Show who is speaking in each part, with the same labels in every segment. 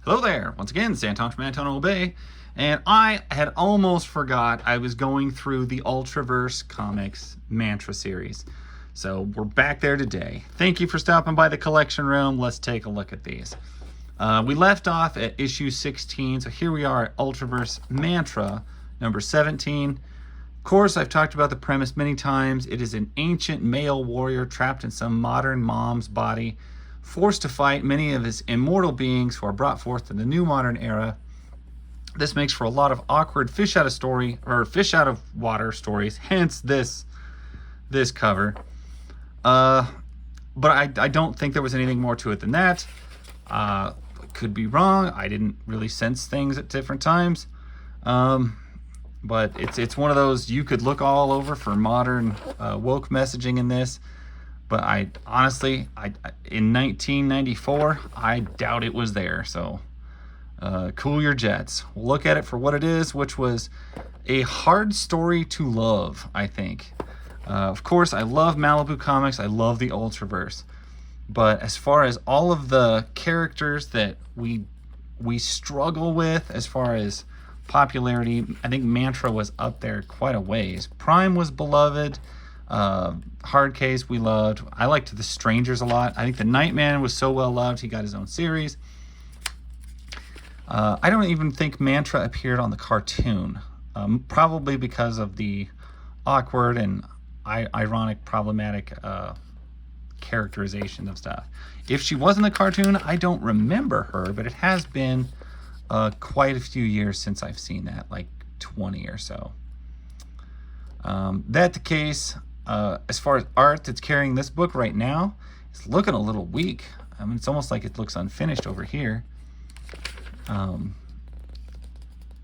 Speaker 1: Hello there, once again, Santosh from Antonio Bay, and I had almost forgot I was going through the Ultraverse Comics Mantra series. So we're back there today. Thank you for stopping by the collection room. Let's take a look at these. We left off at issue 16, so here we are at Ultraverse Mantra number 17. Of course, I've talked about the premise many times. It is an ancient male warrior trapped in some modern mom's body, forced to fight many of his immortal beings who are brought forth in the new modern era. This makes for a lot of awkward fish out of water stories, hence this cover. But I don't think there was anything more to it than that. Could be wrong. I didn't really sense things at different times. But it's one of those, you could look all over for modern woke messaging in this. But I honestly, in 1994, I doubt it was there. So cool your jets. We'll look at it for what it is, which was a hard story to love, I think. Of course, I love Malibu Comics. I love the Ultraverse. But as far as all of the characters that we struggle with as far as popularity, I think Mantra was up there quite a ways. Prime was beloved. Hard Case we loved. I liked The Strangers a lot. I think the Nightman was so well loved, he got his own series. I don't even think Mantra appeared on the cartoon, probably because of the awkward and ironic, problematic characterization of stuff. If she was in the cartoon, I don't remember her, but it has been quite a few years since I've seen that, like 20 or so. That the case. As far as art that's carrying this book right now, it's looking a little weak. I mean, it's almost like it looks unfinished over here. I'm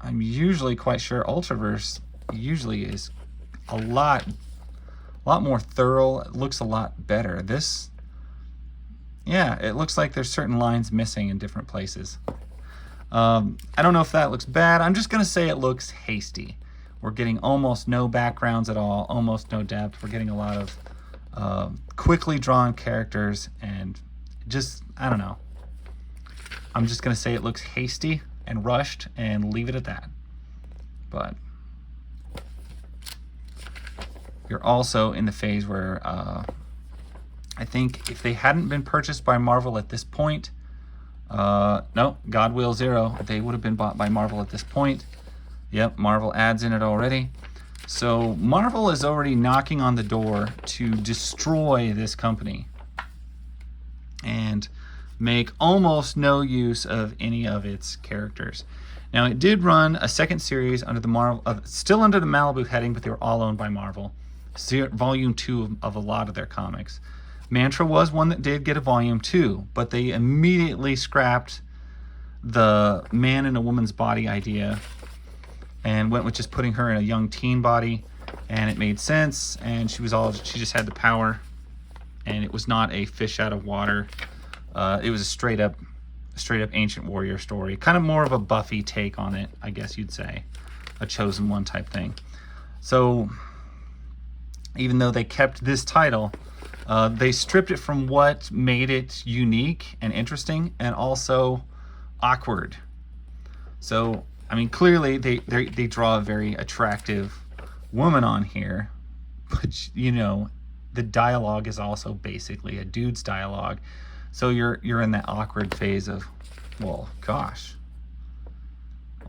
Speaker 1: usually quite sure Ultraverse usually is a lot more thorough. It looks a lot better. This, yeah, it looks like there's certain lines missing in different places. I don't know if that looks bad. I'm just gonna say it looks hasty. We're getting almost no backgrounds at all, almost no depth. We're getting a lot of quickly drawn characters and just, I don't know. I'm just going to say it looks hasty and rushed and leave it at that. But you're also in the phase where I think if they hadn't been purchased by Marvel at this point, no, God Will Zero, they would have been bought by Marvel at this point. Yep, Marvel adds in it already. So Marvel is already knocking on the door to destroy this company and make almost no use of any of its characters. Now, it did run a second series under the Marvel, still under the Malibu heading, but they were all owned by Marvel. Volume 2 of a lot of their comics. Mantra was one that did get a volume 2, but they immediately scrapped the man in a woman's body idea and went with just putting her in a young teen body, and it made sense, and she just had the power, and it was not a fish out of water. It was a straight up ancient warrior story, kind of more of a Buffy take on it, I guess you'd say, a chosen one type thing. So even though they kept this title, they stripped it from what made it unique and interesting and also awkward. So I mean, clearly they draw a very attractive woman on here, but you know, the dialogue is also basically a dude's dialogue. So you're in that awkward phase of, well, gosh,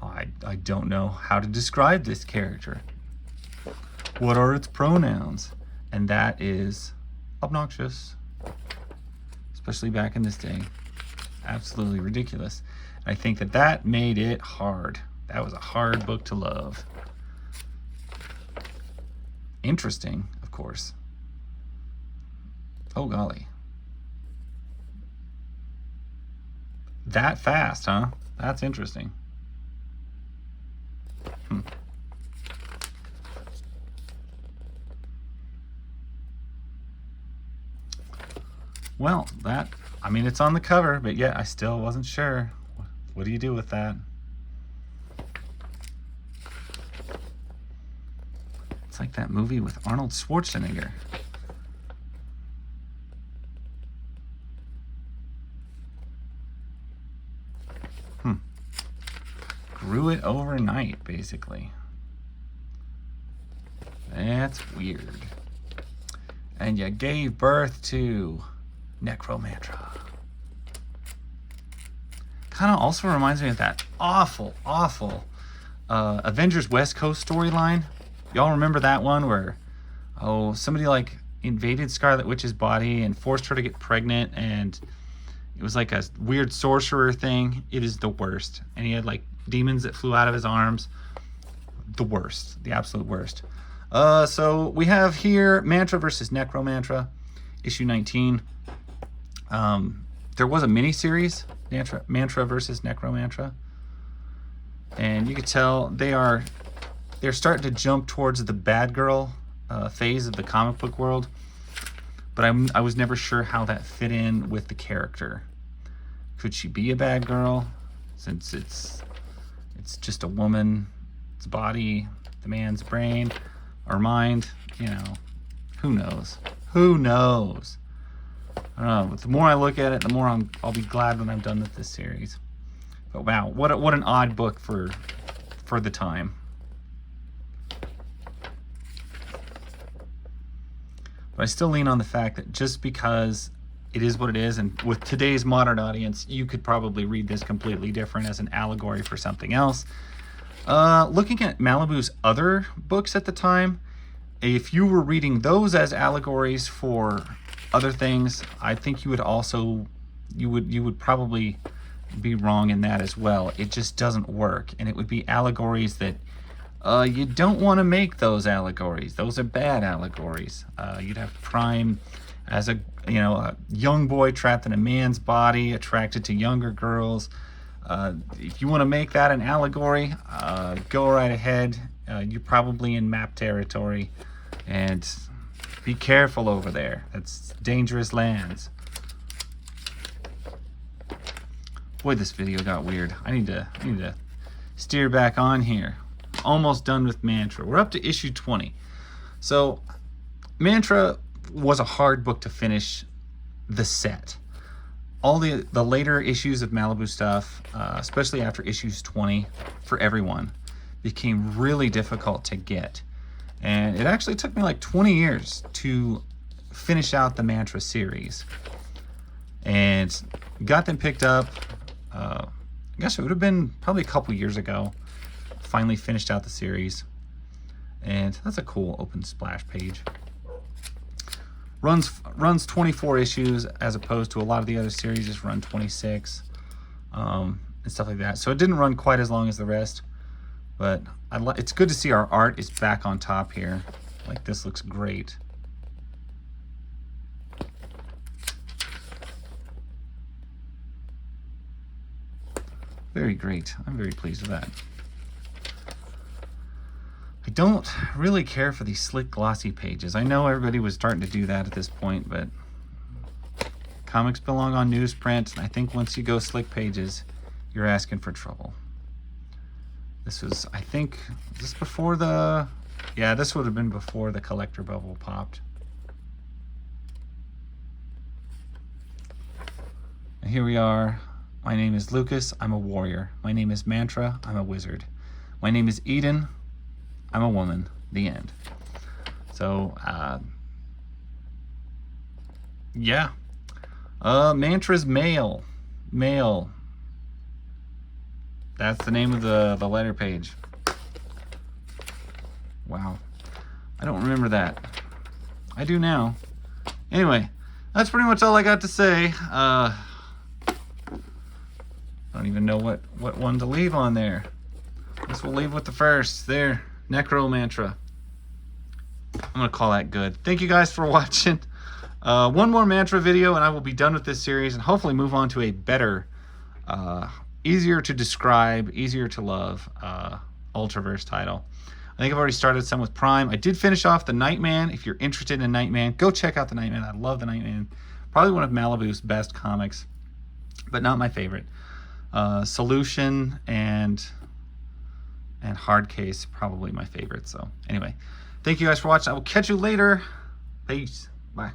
Speaker 1: I don't know how to describe this character. What are its pronouns? And that is obnoxious, especially back in this day. Absolutely ridiculous. I think that made it hard. That was a hard book to love. Interesting, of course. Oh, golly. That fast, huh? That's interesting. Well, I mean, it's on the cover, but yet I still wasn't sure. What do you do with that? It's like that movie with Arnold Schwarzenegger. grew it overnight, basically. That's weird. And you gave birth to Necromantra. Kind of also reminds me of that awful Avengers West Coast storyline. Y'all remember that one where, oh, somebody like invaded Scarlet Witch's body and forced her to get pregnant, and it was like a weird sorcerer thing. It is the worst. And he had like demons that flew out of his arms. The worst. The absolute worst. So we have here Mantra versus Necromantra, issue 19. There was a mini-series, Mantra versus Necromantra. And you could tell they're starting to jump towards the bad girl phase of the comic book world. But I was never sure how that fit in with the character. Could she be a bad girl, since it's just a woman's body, the man's brain or mind? You know, who knows? Who knows? I don't know. But the more I look at it, the more I'll be glad when I'm done with this series. But wow, what an odd book for the time. But I still lean on the fact that just because it is what it is, and with today's modern audience, you could probably read this completely different as an allegory for something else. Looking at Malibu's other books at the time, if you were reading those as allegories for other things, I think you would also, you would probably be wrong in that as well. It just doesn't work, and it would be allegories that you don't want to make those allegories. Those are bad allegories. You'd have Prime as a young boy trapped in a man's body, attracted to younger girls. If you want to make that an allegory, go right ahead. You're probably in map territory, and be careful over there. That's dangerous lands. Boy, this video got weird. I need to steer back on here. Almost done with Mantra. We're up to issue 20. So Mantra was a hard book to finish the set. All the later issues of Malibu stuff, especially after issues 20 for everyone, became really difficult to get. And it actually took me like 20 years to finish out the Mantra series. And got them picked up, I guess it would have been probably a couple years ago. Finally finished out the series, and that's a cool open splash page. Runs 24 issues as opposed to a lot of the other series just run 26 and stuff like that. So it didn't run quite as long as the rest, but it's good to see our art is back on top here. Like, this looks great. Very great. I'm very pleased with that. I don't really care for these slick, glossy pages. I know everybody was starting to do that at this point, but comics belong on newsprint, and I think once you go slick pages, you're asking for trouble. This was, I think, this before the... Yeah, this would have been before the collector bubble popped. And here we are. My name is Lucas. I'm a warrior. My name is Mantra. I'm a wizard. My name is Eden. I'm a woman. The end. So, yeah. Mantra's male. Male. That's the name of the letter page. Wow. I don't remember that. I do now. Anyway, that's pretty much all I got to say. I don't even know what one to leave on there. I guess we'll leave with the first. There. Necromantra. I'm going to call that good. Thank you guys for watching. One more Mantra video and I will be done with this series and hopefully move on to a better, easier to describe, easier to love Ultraverse title. I think I've already started some with Prime. I did finish off the Nightman. If you're interested in Nightman, go check out the Nightman. I love the Nightman. Probably one of Malibu's best comics, but not my favorite. Solution and Hard Case, probably my favorite. So anyway, thank you guys for watching. I will catch you later. Peace. Bye.